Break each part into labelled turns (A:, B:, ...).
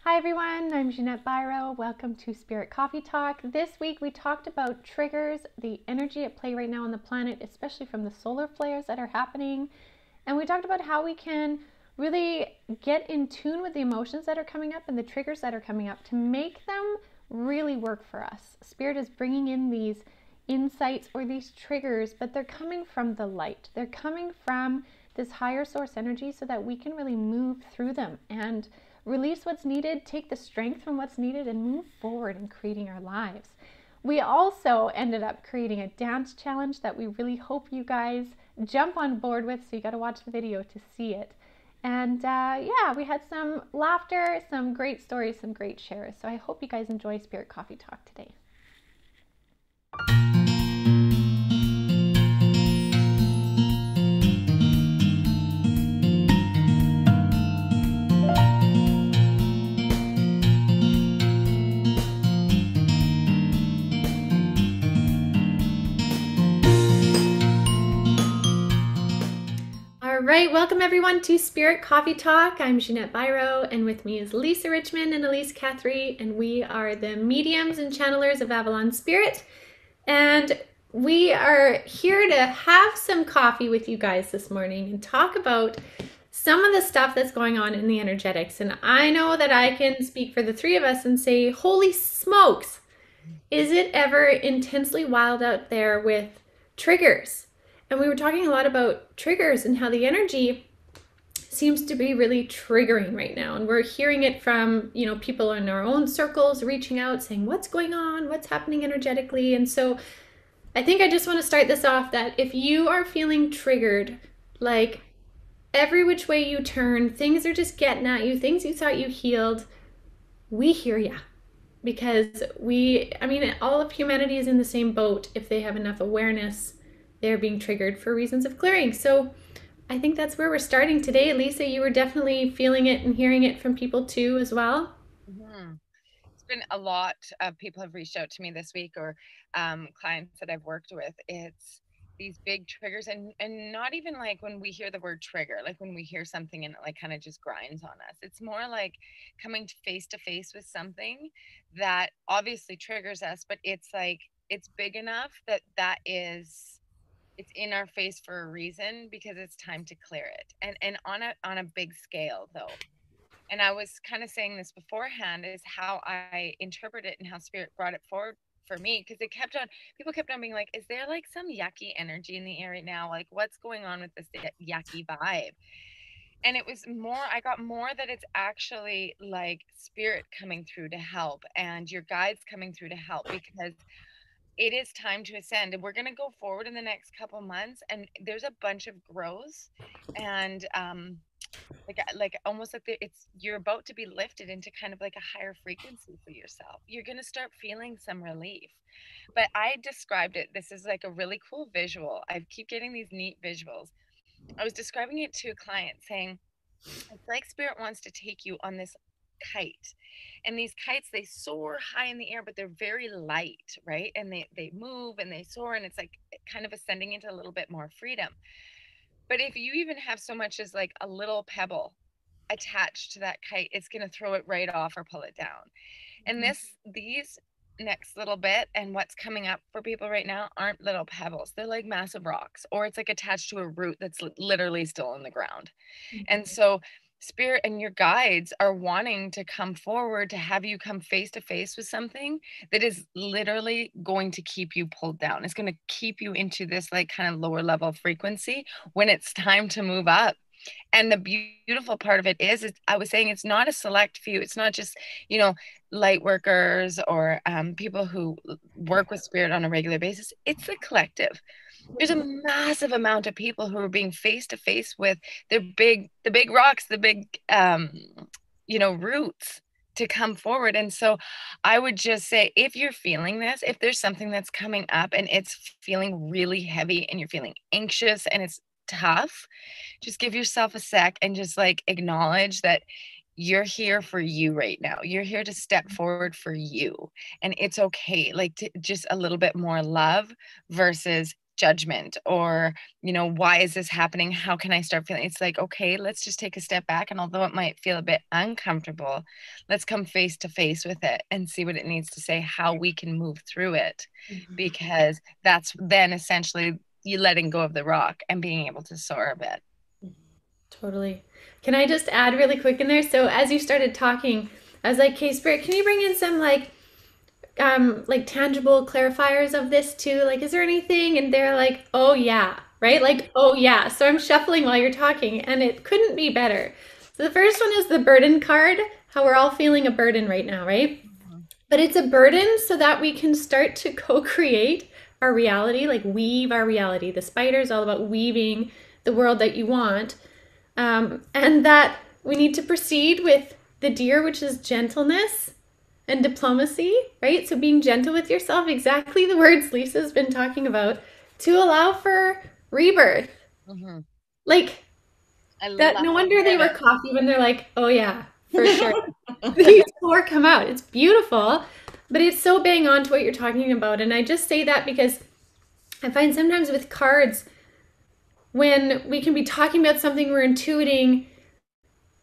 A: Hi everyone, I'm Ginette Byro. Welcome to Spirit Coffee Talk. This week we talked about triggers, the energy at play right now on the planet, especially from the solar flares that are happening. And we talked about how we can really get in tune with the emotions that are coming up and the triggers that are coming up to make them really work for us. Spirit is bringing in these insights or these triggers, but they're coming from the light. They're coming from this higher source energy so that we can really move through them and release what's needed, take the strength from what's needed, and move forward in creating our lives. We also ended up creating a dance challenge that we really hope you guys jump on board with, so you got to watch the video to see it. And yeah, we had some laughter, some great stories, some great shares. So I hope you guys enjoy Spirit Coffee Talk today. All right, welcome everyone to Spirit Coffee Talk. I'm Ginette Byro, and with me is Elyse Richmond and Elyse Catherine, and we are the mediums and channelers of Avalon Spirit. And we are here to have some coffee with you guys this morning and talk about some of the stuff that's going on in the energetics. And I know that I can speak for the three of us and say, holy smokes, is it ever intensely wild out there with triggers? And we were talking a lot about triggers and how the energy seems to be really triggering right now. And we're hearing it from, people in our own circles reaching out saying, what's going on? What's happening energetically? And so I think I just want to start this off that if you are feeling triggered, like every which way you turn, things are just getting at you, things you thought you healed, we hear ya. Because all of humanity is in the same boat. If they have enough awareness, they're being triggered for reasons of clearing. So I think that's where we're starting today. Lisa, you were definitely feeling it and hearing it from people too as well.
B: Mm-hmm. It's been a lot of people have reached out to me this week, or clients that I've worked with. It's these big triggers, and not even like when we hear the word trigger, like when we hear something and it like kind of just grinds on us. It's more like coming to face with something that obviously triggers us, but it's like it's big enough it's in our face for a reason, because it's time to clear it, and on a big scale though. And I was kind of saying this beforehand, is how I interpret it and how spirit brought it forward for me, because people kept on being like, is there like some yucky energy in the air right now, like what's going on with this yucky vibe? And it was more, I got more that it's actually like spirit coming through to help, and your guides coming through to help, because it is time to ascend, and we're going to go forward in the next couple months, and there's a bunch of growth, and like almost like it's you're about to be lifted into kind of like a higher frequency for yourself. You're going to start feeling some relief. But I described it, this is like a really cool visual. I keep getting these neat visuals. I was describing it to a client saying, it's like spirit wants to take you on this kite, and these kites, they soar high in the air, but they're very light, right? And they move and they soar, and it's like kind of ascending into a little bit more freedom. But if you even have so much as like a little pebble attached to that kite, it's going to throw it right off or pull it down. And these next little bit and what's coming up for people right now aren't little pebbles. They're like massive rocks, or it's like attached to a root that's literally still in the ground. And so spirit and your guides are wanting to come forward to have you come face to face with something that is literally going to keep you pulled down. It's going to keep you into this like kind of lower level frequency when it's time to move up. And the beautiful part of it is I was saying, it's not a select few. It's not just, light workers or people who work with spirit on a regular basis. It's the collective. There's a massive amount of people who are being face to face with the big rocks, the big, roots to come forward. And so I would just say, if you're feeling this, if there's something that's coming up and it's feeling really heavy and you're feeling anxious and it's tough, just give yourself a sec and just like acknowledge that you're here for you right now. You're here to step forward for you. And it's okay. Like just a little bit more love versus judgment or, why is this happening? How can I start feeling? It's like, okay, let's just take a step back. And although it might feel a bit uncomfortable, let's come face to face with it and see what it needs to say, how we can move through it. Because that's then essentially you letting go of the rock and being able to soar a bit.
A: Totally. Can I just add really quick in there? So as you started talking, I was like, "Okay, Spirit, can you bring in some like tangible clarifiers of this too? Like, is there anything?" And they're like, "Oh yeah," right? Like, "Oh yeah." So I'm shuffling while you're talking, and it couldn't be better. So the first one is the burden card. How we're all feeling a burden right now, right? But it's a burden so that we can start to co-create our reality, like weave our reality. The spider is all about weaving the world that you want. And that we need to proceed with the deer, which is gentleness and diplomacy, right? So being gentle with yourself, exactly the words Lisa's been talking about, to allow for rebirth. Like that, no wonder they were cocky when they're like, "Oh yeah, for sure." These four come out. It's beautiful, but it's so bang on to what you're talking about. And I just say that because I find sometimes with cards, when we can be talking about something we're intuiting,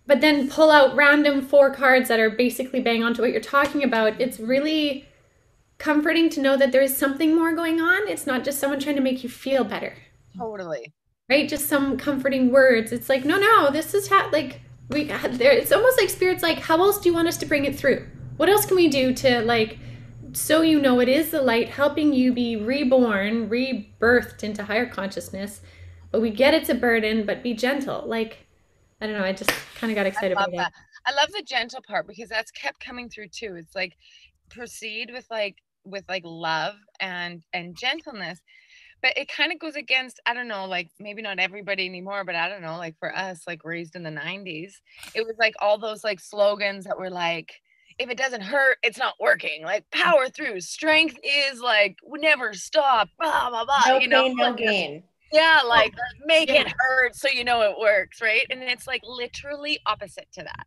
A: but then pull out random four cards that are basically bang on to what you're talking about, it's really comforting to know that there is something more going on. It's not just someone trying to make you feel better.
B: Totally.
A: Right? Just some comforting words. It's like, no, this is like we there. It's almost like Spirit's like, how else do you want us to bring it through? What else can we do to like, so it is the light helping you be reborn, rebirthed into higher consciousness. But we get it's a burden, but be gentle. Like, I don't know. I just kind of got excited by that.
B: I love the gentle part because that's kept coming through too. It's like proceed with love and gentleness. But it kind of goes against, I don't know, like maybe not everybody anymore, but I don't know, like for us, like raised in the 90s, it was like all those like slogans that were like, if it doesn't hurt, it's not working. Like power through, strength is like never stop, blah, blah, blah.
C: No pain, no gain.
B: Yeah, like make it hurt so you know it works, right? And it's like literally opposite to that.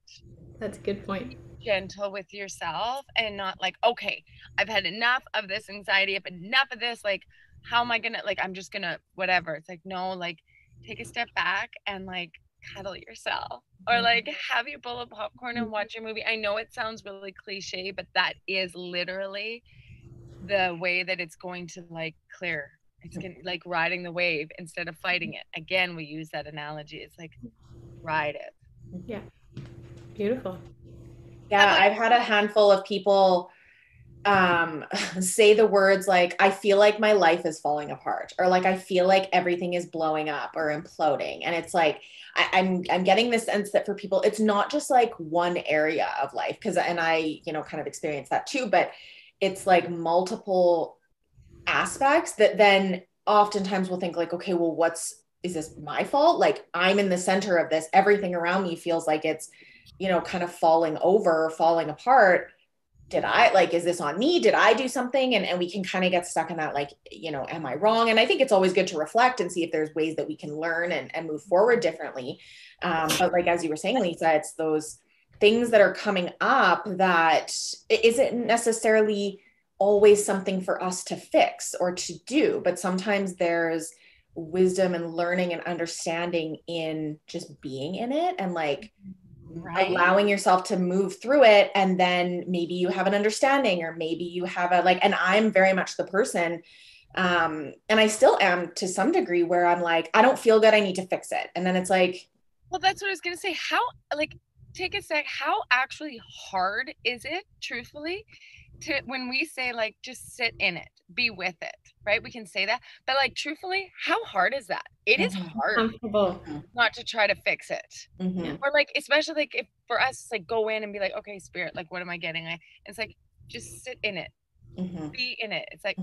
A: That's a good point.
B: Gentle with yourself and not like, okay, I've had enough of this anxiety, I've had enough of this, like how am I gonna, like I'm just gonna whatever. It's like, no, like take a step back and like cuddle yourself or like have your bowl of popcorn and watch your movie. I know it sounds really cliche, but that is literally the way that it's going to like clear. It's like riding the wave instead of fighting it. Again, we use that analogy. It's like ride it.
A: Yeah. Beautiful.
C: Yeah, I've had a handful of people say the words like, I feel like my life is falling apart, or like I feel like everything is blowing up or imploding. And it's like I'm getting this sense that for people, it's not just like one area of life, and I kind of experienced that too, but it's like multiple aspects that then oftentimes we'll think like, okay, well, is this my fault? Like I'm in the center of this, everything around me feels like it's kind of falling apart. Is this on me? Did I do something? And we can kind of get stuck in that, like, am I wrong? And I think it's always good to reflect and see if there's ways that we can learn and move forward differently. But like, as you were saying, Lisa, it's those things that are coming up that isn't necessarily always something for us to fix or to do, but sometimes there's wisdom and learning and understanding in just being in it and like allowing yourself to move through it. And then maybe you have an understanding, or maybe you have and I'm very much the person, and I still am to some degree, where I'm like, I don't feel good, I need to fix it. And then it's like,
B: well, that's what I was going to say. How, like, take a sec, how actually hard is it, truthfully, to when we say like just sit in it, be with it, right? We can say that, but like truthfully, how hard is that? It is hard not to try to fix it. Or like, especially like if for us, like go in and be like, okay, Spirit, like what am I getting? It's like just sit in it, be in it. It's like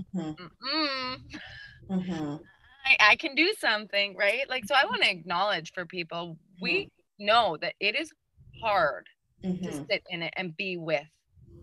B: I can do something, right? Like, so I want to acknowledge for people, we know that it is hard to sit in it and be with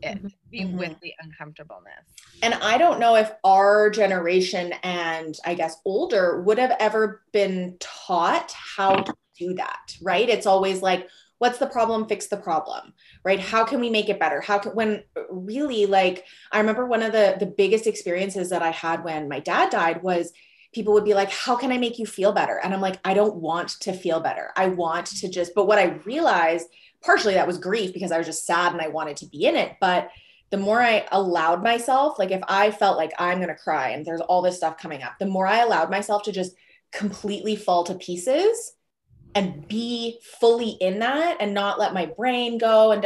B: it, be with the uncomfortableness.
C: And I don't know if our generation and I guess older would have ever been taught how to do that, right? It's always like, what's the problem? Fix the problem, right? How can we make it better? When really, like, I remember one of the biggest experiences that I had when my dad died was people would be like, how can I make you feel better? And I'm like, I don't want to feel better. I want to just, but what I realized, partially that was grief because I was just sad and I wanted to be in it. But the more I allowed myself, like if I felt like I'm going to cry and there's all this stuff coming up, the more I allowed myself to just completely fall to pieces and be fully in that and not let my brain go and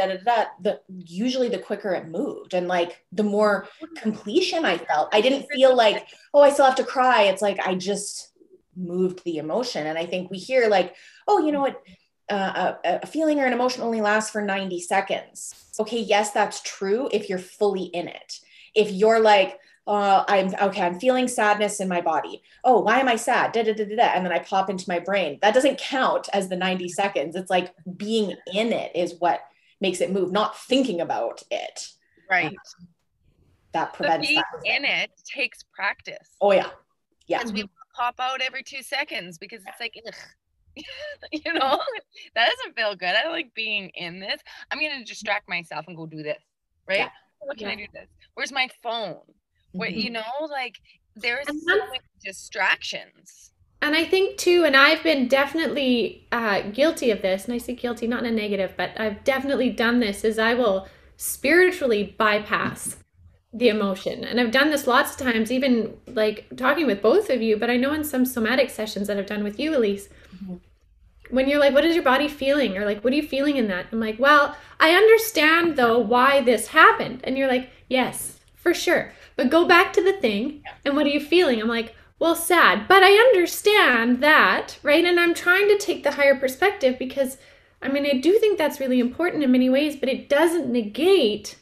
C: usually the quicker it moved. And like the more completion I felt, I didn't feel like, oh, I still have to cry. It's like, I just moved the emotion. And I think we hear like, oh, you know what? A feeling or an emotion only lasts for 90 seconds. Okay. Yes, that's true. If you're fully in it, if you're like, I'm feeling sadness in my body. Oh, why am I sad? Da, da, da, da, da. And then I pop into my brain. That doesn't count as the 90 seconds. It's like being in it is what makes it move, not thinking about it.
B: Right.
C: That prevents
B: being
C: that.
B: In it takes practice.
C: Oh yeah. Yeah.
B: Because we pop out every 2 seconds because it's like, ugh. You know, that doesn't feel good. I like being in this. I'm going to distract myself and go do this. Right. Yeah. What can I do this? Where's my phone? What, you know, like there's so many distractions.
A: And I think too, and I've been definitely guilty of this, and I say guilty not in a negative, but I've definitely done this, is I will spiritually bypass the emotion. And I've done this lots of times, even like talking with both of you, but I know in some somatic sessions that I've done with you, Elyse, when you're like, what is your body feeling? Or like, what are you feeling in that? I'm like, well, I understand though why this happened. And you're like, yes, for sure. But go back to the thing. And what are you feeling? I'm like, well, sad, but I understand that, right? And I'm trying to take the higher perspective because, I mean, I do think that's really important in many ways, but it doesn't negate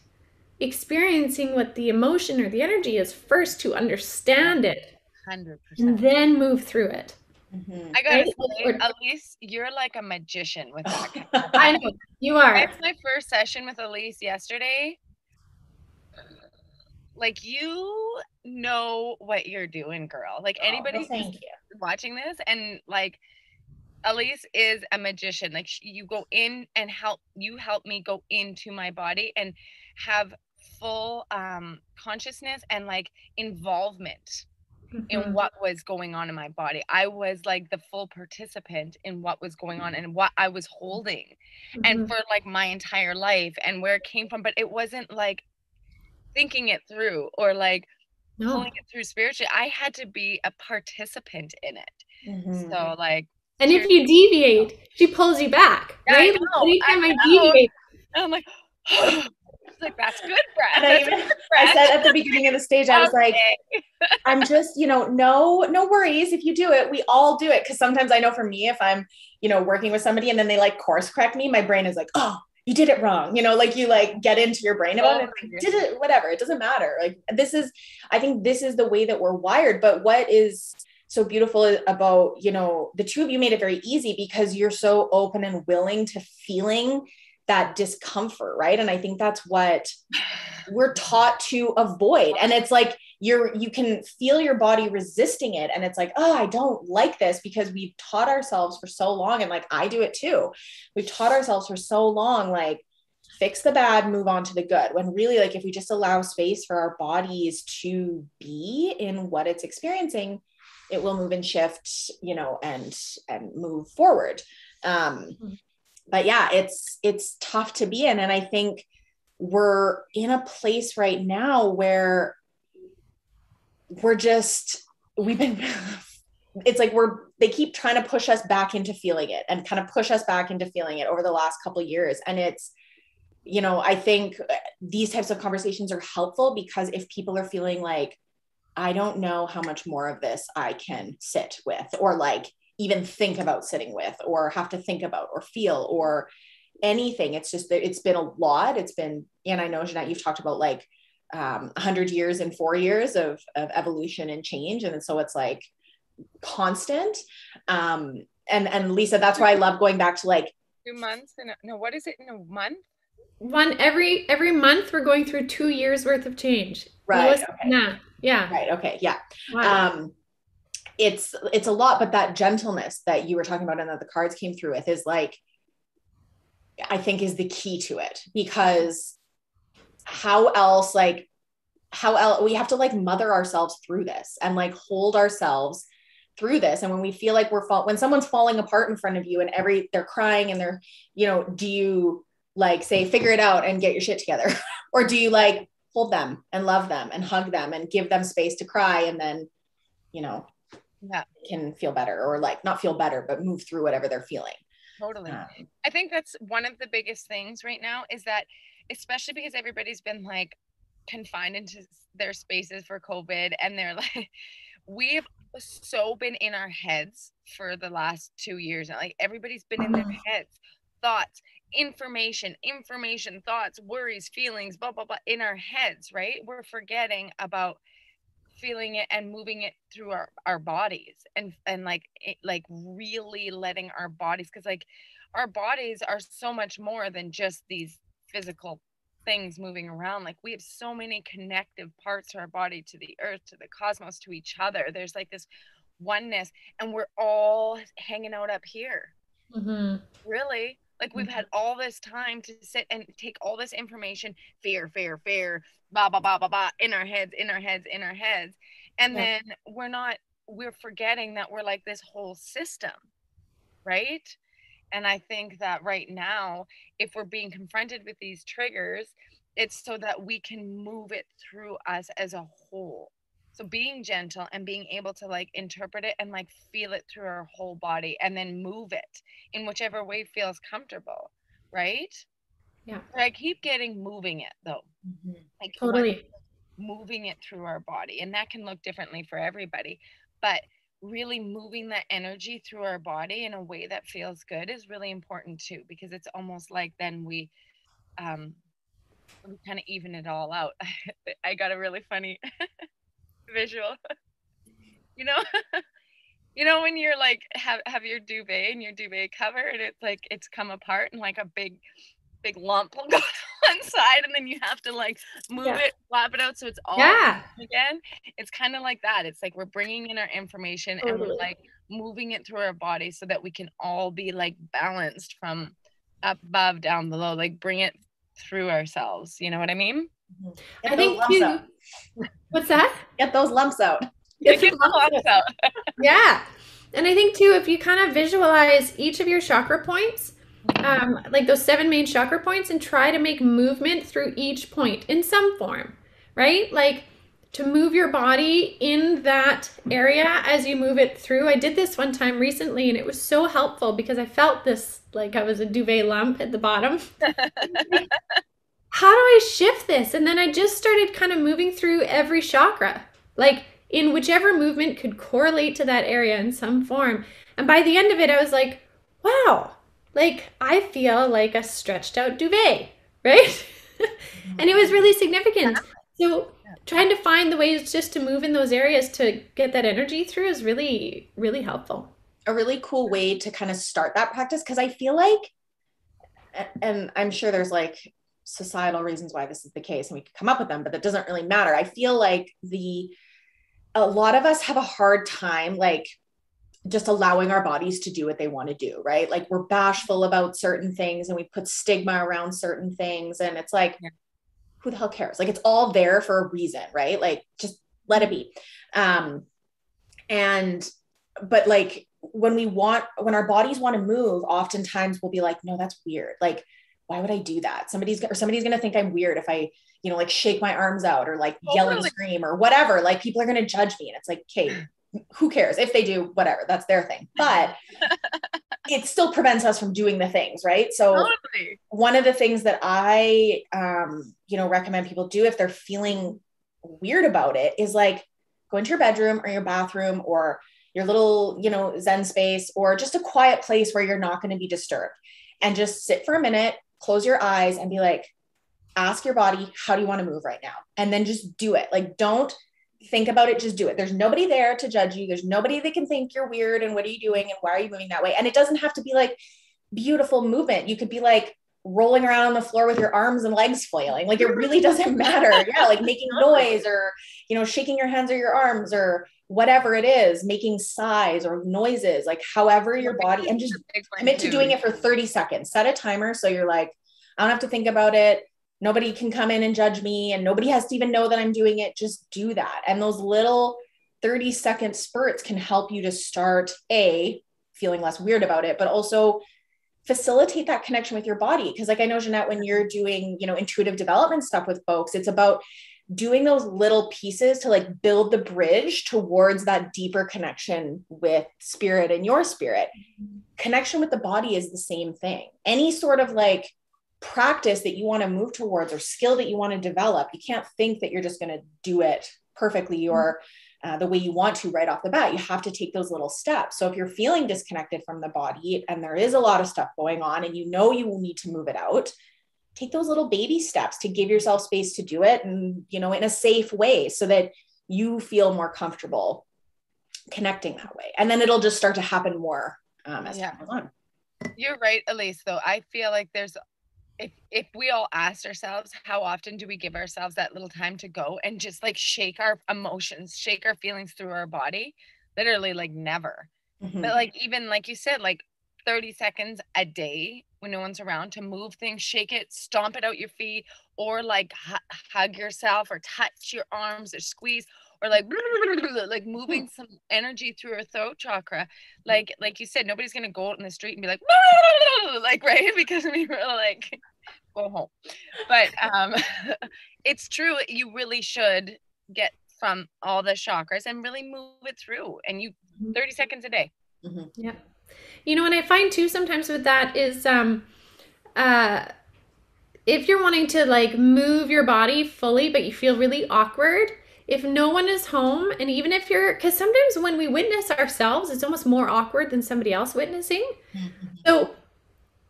A: experiencing what the emotion or the energy is first to understand it.
B: 100%.
A: And then move through it.
B: Mm-hmm. I gotta say, Elyse, you're like a magician with that.
A: I know, you are.
B: That's my first session with Elyse yesterday. Like, you know what you're doing, girl. Like, anybody who's watching this, and like, Elyse is a magician. Like, you go in and help me go into my body and have full consciousness and like involvement in what was going on in my body. I was like the full participant in what was going on and what I was holding and for like my entire life and where it came from. But it wasn't like thinking it through or like pulling it through spiritually. I had to be a participant in it. So like,
A: and if you deviate, she pulls you back, right? Anytime I deviate,
B: I'm like, like, that's good, Brad.
C: And I said at the beginning of the stage, I was like, I'm just, you know, no worries if you do it. We all do it. Cause sometimes I know for me, if I'm, you know, working with somebody and then they like course correct me, my brain is like, oh, you did it wrong. You know, like you like get into your brain about it. Like, did it, whatever. It doesn't matter. Like I think this is the way that we're wired. But what is so beautiful about, you know, the two of you made it very easy because you're so open and willing to feeling that discomfort, right? And I think that's what we're taught to avoid. And it's like you can feel your body resisting it. And it's like, oh, I don't like this because we've taught ourselves for so long. And like, I do it too. We've taught ourselves for so long, like fix the bad, move on to the good. When really, like, if we just allow space for our bodies to be in what it's experiencing, it will move and shift, you know, and move forward. But yeah, it's tough to be in. And I think we're in a place right now where it's like they keep trying to push us back into feeling it and kind of push us back into feeling it over the last couple of years. And it's, you know, I think these types of conversations are helpful because if people are feeling like, I don't know how much more of this I can sit with, or like, even think about sitting with, or have to think about, or feel, or anything. It's just that it's been a lot. It's been, and I know, Ginette, you've talked about like 100 years and 4 years of evolution and change. And so it's like constant. And Lisa, that's why I love going back to like
B: 2 months. No, what is it in a month?
A: Every month we're going through 2 years worth of change.
C: Right. Okay.
A: Yeah.
C: Right. Okay. Yeah.
A: Wow.
C: It's a lot, but that gentleness that you were talking about and that the cards came through with is like, I think is the key to it, because how else we have to like mother ourselves through this and like hold ourselves through this. And when we feel like when someone's falling apart in front of you and they're crying and they're, do you like say, figure it out and get your shit together? Or do you like hold them and love them and hug them and give them space to cry, and then, can feel better, or like not feel better, but move through whatever they're feeling.
B: Totally. I think that's one of the biggest things right now, is that, especially because everybody's been like confined into their spaces for COVID, and they're like, we've so been in our heads for the last 2 years. Like everybody's been in their heads, thoughts, information, thoughts, worries, feelings, blah, blah, blah, in our heads, right? We're forgetting about feeling it and moving it through our bodies, and like really letting our bodies, because like our bodies are so much more than just these physical things moving around. Like we have so many connective parts to our body, to the earth, to the cosmos, to each other. There's like this oneness, and we're all hanging out up here. Really, like we've had all this time to sit and take all this information, fear, blah, blah, blah, blah, blah, in our heads. And then we're forgetting that we're like this whole system, right? And I think that right now, if we're being confronted with these triggers, it's so that we can move it through us as a whole. So being gentle and being able to like interpret it and like feel it through our whole body, and then move it in whichever way feels comfortable, right?
A: Yeah.
B: But I keep moving it though. Like
A: totally
B: moving it through our body, and that can look differently for everybody, but really moving that energy through our body in a way that feels good is really important too, because it's almost like then we kind of even it all out. I got a really funny visual. When you're like have your duvet and your duvet cover, and it's like it's come apart and like a big lump will go to one side, and then you have to like move it, flap it out so it's all again. It's kind of like that. It's like we're bringing in our information and we're like moving it through our body so that we can all be like balanced from up above down below, like bring it through ourselves. You know what I mean?
A: I think too. What's that?
C: Get those lumps out.
B: Get the lumps out.
A: Yeah. And I think too, if you kind of visualize each of your chakra points, like those 7 main chakra points, and try to make movement through each point in some form, right? Like to move your body in that area as you move it through. I did this one time recently, and it was so helpful because I felt this, like I was a duvet lump at the bottom. How do I shift this? And then I just started kind of moving through every chakra, like in whichever movement could correlate to that area in some form. And by the end of it, I was like, wow, like I feel like a stretched out duvet, right? And it was really significant. So trying to find the ways just to move in those areas to get that energy through is really, really helpful.
C: A really cool way to kind of start that practice, because I feel like, and I'm sure there's like societal reasons why this is the case and we could come up with them, but that doesn't really matter. I feel like a lot of us have a hard time like just allowing our bodies to do what they want to do, right? Like we're bashful about certain things and we put stigma around certain things, and it's like, who the hell cares? Like it's all there for a reason, right? Like just let it be. But like when our bodies want to move, oftentimes we'll be like, no, that's weird. Like, why would I do that? Somebody's going to think I'm weird if I, like shake my arms out or like yell and scream or whatever. Like people are going to judge me. And it's like, okay, who cares? If they do, whatever, that's their thing. But it still prevents us from doing the things, right? So one of the things that I, recommend people do if they're feeling weird about it is like go into your bedroom or your bathroom or your little, Zen space, or just a quiet place where you're not going to be disturbed, and just sit for a minute, close your eyes and be like, ask your body, how do you want to move right now? And then just do it. Like, don't think about it, just do it. There's nobody there to judge you. There's nobody that can think you're weird and what are you doing and why are you moving that way? And it doesn't have to be like beautiful movement. You could be like rolling around on the floor with your arms and legs flailing. Like it really doesn't matter. Yeah. Like making noise or, shaking your hands or your arms or whatever it is, making sighs or noises, like however your body, and just commit to doing it for 30 seconds. Set a timer. So you're like, I don't have to think about it. Nobody can come in and judge me and nobody has to even know that I'm doing it. Just do that. And those little 30-second spurts can help you to start feeling less weird about it, but also facilitate that connection with your body. Because like I know, Ginette, when you're doing, intuitive development stuff with folks, it's about doing those little pieces to like build the bridge towards that deeper connection with spirit and your spirit. Connection with the body is the same thing. Any sort of like practice that you want to move towards or skill that you want to develop, you can't think that you're just going to do it perfectly or the way you want to right off the bat. You have to take those little steps. So if you're feeling disconnected from the body and there is a lot of stuff going on and you will need to move it out, take those little baby steps to give yourself space to do it, and, in a safe way so that you feel more comfortable connecting that way. And then it'll just start to happen more as time goes on.
B: You're right, Elyse, though. I feel like if we all asked ourselves, how often do we give ourselves that little time to go and just like shake our emotions, shake our feelings through our body? Literally, like never. Mm-hmm. But like, even like you said, like 30 seconds a day when no one's around to move things, shake it, stomp it out your feet, or like hug yourself or touch your arms or squeeze, or like moving some energy through your throat chakra. Like you said, nobody's going to go out in the street and be like, right? Because we were like, go home. But it's true. You really should get from all the chakras and really move it through, and 30 seconds a day.
A: Mm-hmm. Yeah. And I find too sometimes with that is if you're wanting to like move your body fully, but you feel really awkward, if no one is home, and even if because sometimes when we witness ourselves, it's almost more awkward than somebody else witnessing. Mm-hmm. So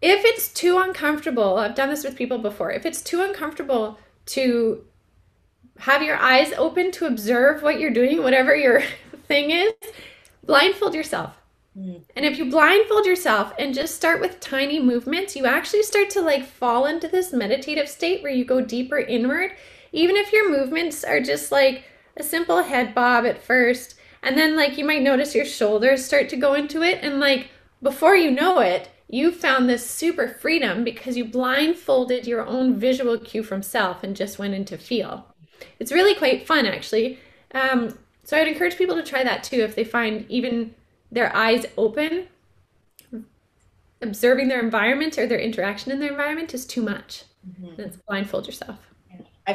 A: if it's too uncomfortable, I've done this with people before, if it's too uncomfortable to have your eyes open to observe what you're doing, whatever your thing is, blindfold yourself. And if you blindfold yourself and just start with tiny movements, you actually start to like fall into this meditative state where you go deeper inward. Even if your movements are just like a simple head bob at first, and then like you might notice your shoulders start to go into it, and like before you know it, you found this super freedom because you blindfolded your own visual cue from self and just went into feel. It's really quite fun, actually. So I'd encourage people to try that too if they find even their eyes open, observing their environment or their interaction in their environment is too much. Mm-hmm. Then blindfold yourself.
C: I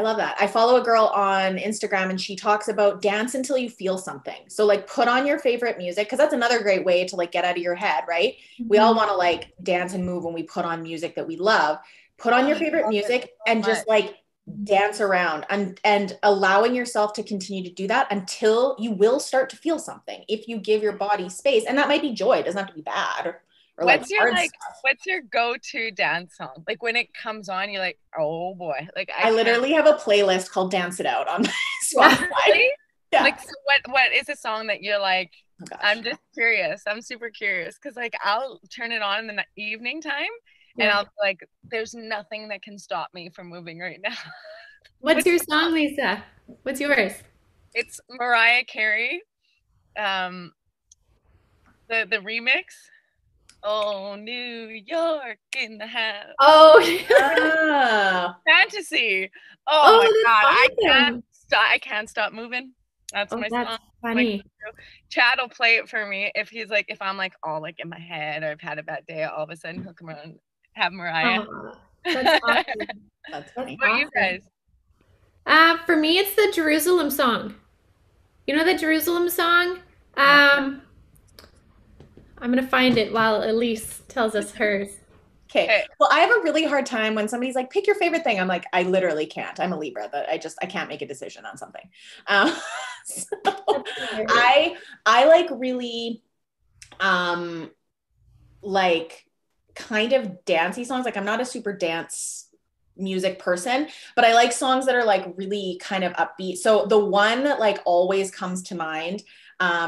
C: love that. I follow a girl on Instagram and she talks about dance until you feel something. So like put on your favorite music, because that's another great way to like get out of your head, right? Mm-hmm. We all want to like dance and move when we put on music that we love. Put on your favorite music and just like dance around and allowing yourself to continue to do that until you will start to feel something if you give your body space. And that might be joy. It doesn't have to be bad or
B: what's your go-to dance song? Like when it comes on, you're like, oh boy. Like I
C: literally have a playlist called Dance It Out on my Spotify.
B: Really? Yeah. Like so what is a song that you're like, oh, I'm just curious. I'm super curious. Cause like I'll turn it on in the evening time. Yeah. And I'll be like, there's nothing that can stop me from moving right now.
A: What's your song, Lisa? What's yours?
B: It's Mariah Carey. The remix. Oh, New York in the house.
A: Oh, yeah.
B: Fantasy. Oh my God. Awesome. I can't stop moving. That's my song.
A: Funny.
B: Chad will play it for me if I'm like all like in my head or I've had a bad day, all of a sudden he'll come around and have Mariah.
A: Oh, that's awesome. That's funny.
B: What about you guys?
A: For me, it's the Jerusalem song. You know the Jerusalem song? I'm going to find it while Elyse tells us hers.
C: Okay. Well, I have a really hard time when somebody's like, pick your favorite thing. I'm like, I literally can't. I'm a Libra, but I can't make a decision on something. So I like really, like kind of dancey songs. Like I'm not a super dance music person, but I like songs that are like really kind of upbeat. So the one that like always comes to mind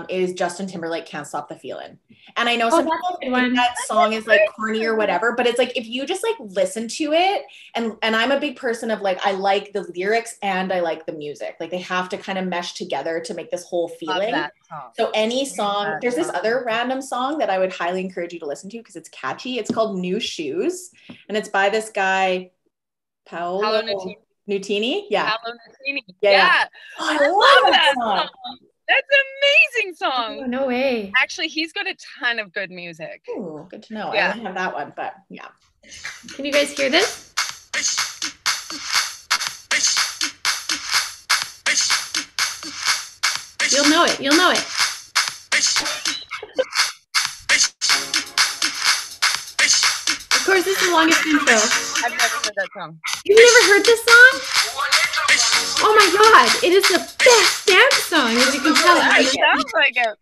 C: is Justin Timberlake, Can't Stop the Feeling. And I know some people think that song is like corny or whatever, but it's like, if you just like listen to it, and I'm a big person of like, I like the lyrics and I like the music. Like they have to kind of mesh together to make this whole feeling. So any song, there's this other random song that I would highly encourage you to listen to because it's catchy. It's called New Shoes. And it's by this guy, Paolo Nutini? Yeah.
B: Avalon Spirit.
C: Yeah.
B: Yeah.
C: Oh, I
B: I
C: love
B: love
C: that
B: that
C: song.
B: song. That's an amazing
A: Oh,
B: song.
A: no way.
B: Actually, he's got a ton of good music.
C: Ooh, good to know. I
B: Yeah.
C: only have that one, but yeah.
A: Can you guys hear this? You'll know it. You'll know it. Of course, this is the longest intro.
B: I've never heard that song.
A: You've never heard this song? Oh my god, it is the best dance song, as you can tell.
B: It sounds like it.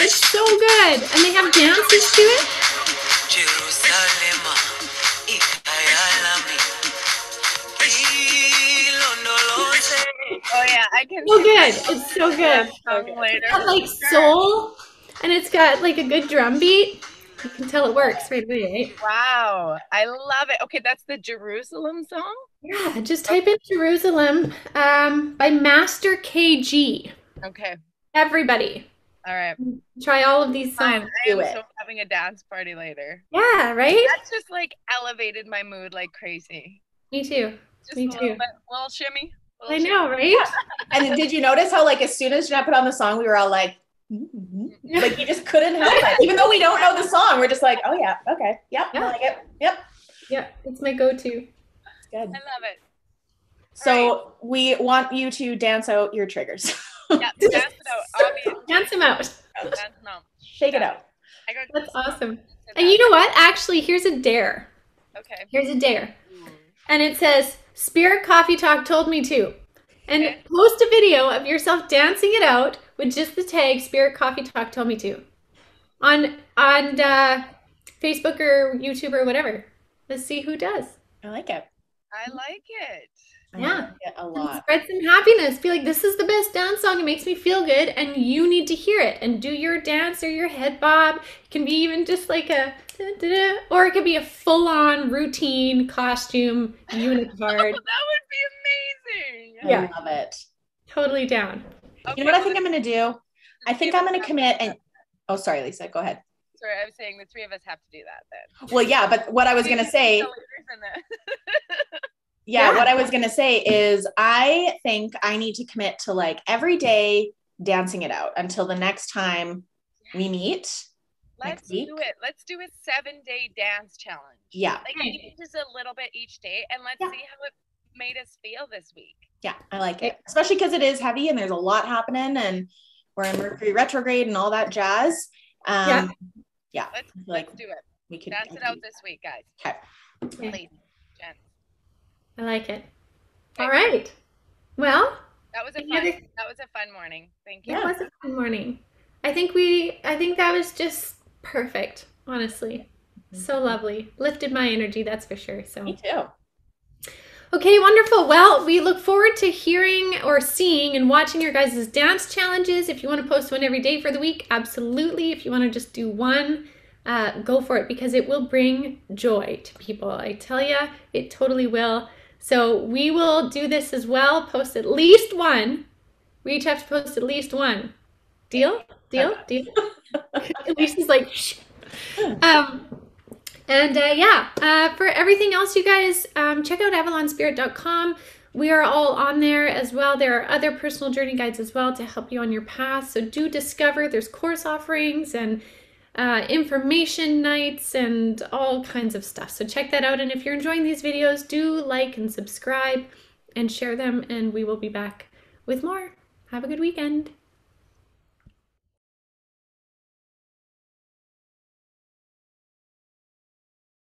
A: It's so good. And they have dances to it.
B: Oh yeah, I can.
A: So good. It's so good.
B: Later.
A: It's got like soul, and it's got like a good drum beat. You can tell it works right away, right?
B: Wow, I love it. Okay, that's the Jerusalem song.
A: Yeah, just type in Jerusalem by Master KG.
B: Okay.
A: Everybody,
B: All right.
A: try all of these
B: Fine.
A: songs.
B: I am
C: Do it.
B: so having a dance party later.
A: Yeah, right?
B: That's just like elevated my mood like crazy.
A: Me too.
B: Just
A: Me
B: a little
A: too.
B: bit, little shimmy.
A: I know, right?
C: And then did you notice how, like, as soon as Jeanette put on the song, we were all like, like, you just couldn't help it. Even though we don't know the song, we're just like, oh yeah, okay, yep, I
A: Yeah.
C: like it, yep.
A: Yeah, it's my go-to.
C: Good.
B: I love it.
C: So we want you to dance out your triggers.
B: Yeah, dance it out. Obviously.
A: Dance them out.
B: Dance them out.
C: Shake it out.
B: I got
A: That's awesome.
B: that.
A: And you know what? Actually, here's a dare.
B: Okay.
A: Here's a dare. And it says, Spirit Coffee Talk told me to. And
B: Okay.
A: post a video of yourself dancing it out with just the tag Spirit Coffee Talk told me to. On Facebook or YouTube or whatever. Let's see who does.
C: I like it.
B: I like it.
C: I
A: Yeah.
C: like it a
A: And
C: lot.
A: spread some happiness. Be like, this is the best dance song. It makes me feel good, and you need to hear it. And do your dance or your head bob. It can be even just like a da-da-da, or it could be a full-on routine costume unit
B: Oh,
A: card.
B: that would be amazing.
A: Yeah.
C: I love it.
A: Totally down.
C: You know what I think I'm gonna do? I think I'm gonna commit and oh, sorry, Lisa, go ahead.
B: Sorry, I was saying the three of us have to do that then.
C: Well, yeah, but what I was gonna say,
A: Yeah.
C: what I was gonna say is I think I need to commit to like every day dancing it out until the next time we meet.
B: Let's
C: Next week?
B: do it. Let's do a 7-day dance challenge.
C: Yeah,
B: Like even just a little bit each day, and let's
C: Yeah.
B: see how it made us feel this week.
C: yeah, I like it. Especially because it is heavy and there's a lot happening and we're in Mercury retrograde and all that jazz.
A: Yeah.
C: Yeah.
B: Let's
C: Like
B: let's do it.
C: we could
B: Dance it out this week, guys.
C: Okay.
A: Okay.
B: Ladies, gents.
A: I like it.
B: Okay.
A: All right. Well,
B: That was a
A: Any other-
B: fun morning. Thank you.
A: that was a fun morning. I think that was just perfect, honestly. So lovely. Lifted my energy, that's for sure. So
C: Me too.
A: okay, wonderful. Well, we look forward to hearing or seeing and watching your guys' dance challenges. If you want to post one every day for the week, absolutely. If you want to just do one, go for it because it will bring joy to people. I tell you, it totally will. So we will do this as well. Post at least one. We each have to post at least one. Deal? Deal? Deal? Elyse is like, shh. For everything else, you guys, check out avalonspirit.com. We are all on there as well. There are other personal journey guides as well to help you on your path. So do discover. There's course offerings and information nights and all kinds of stuff. So check that out. And if you're enjoying these videos, do like and subscribe and share them. And we will be back with more. Have a good weekend.